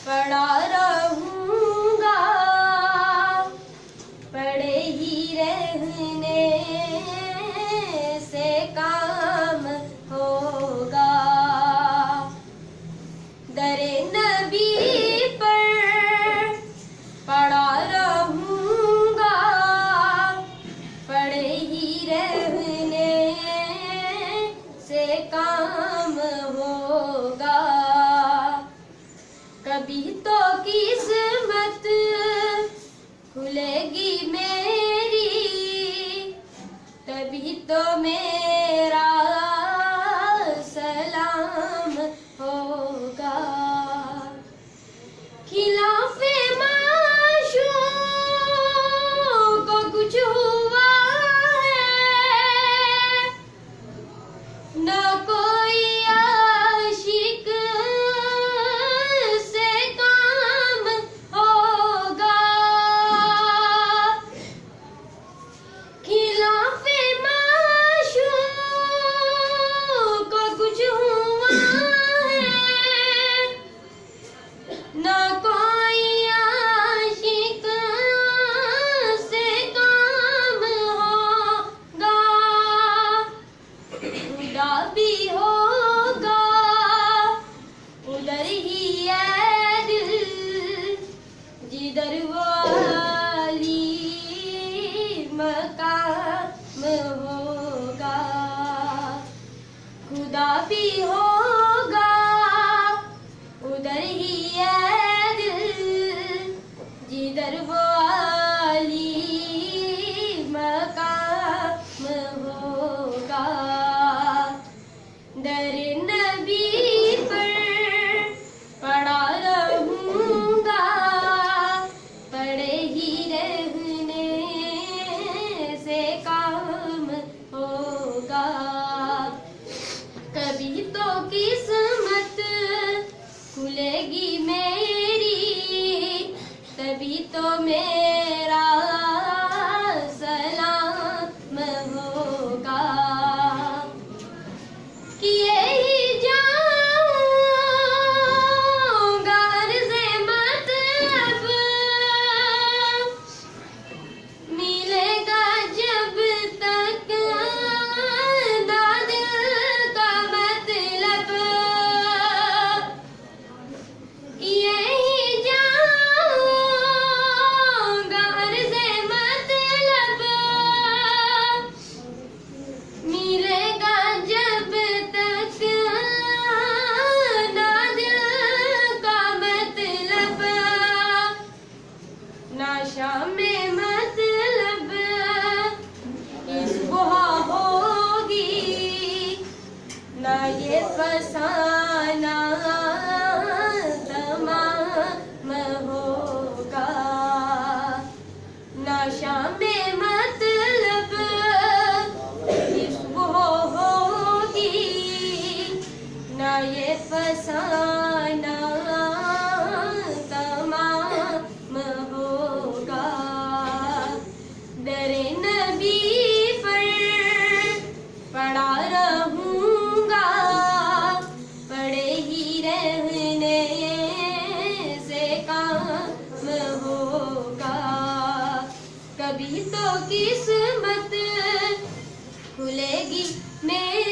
पड़ा रहूंगा, पड़े ही रहने से काम होगा। दरे नबी पर पड़ा रहूंगा, पड़े ही रहने से काम होगा। कभी तो किस्मत खुलेगी मेरी, तभी तो मेरा सलाम होगा। खिलाफे माशूक को कुछ हुआ है, न कोई आशिक से काम होगा। खिलाफे माशूक को कुछ हुआ है, न कोई आशिक से काम होगा। खुदा भी होगा उधर ही है दिल, जिधर वो अली मकाम होगा। खुदा भी होगा उधर ही है दिल, जिधर वो अली मकाम होगा। दर नबी पर पड़ा रहूंगा, पड़े ही रहने से काम होगा। कभी तो किस्मत खुलेगी मेरी, तभी तो मेरा सलाम होगा। किए ही जाऊंगा अर्ज़े मतलब, मिलेगा जब तक ना दिल का मतलब। किए ही जाऊंगा अर्ज़े मतलब, मिलेगा जब तक ना दिल का मतलब। ना शाम में मतलब इस बुहा होगी, ना ये फसाना तमाम होगा। ना शाम में मतलब इस बुहा होगी, ना ये फसाना तमाम होगा। दरे नबी पर पड़ा रहूंगा, पड़े ही रहने से काम होगा। कभी तो किस्मत खुलेगी मेरी,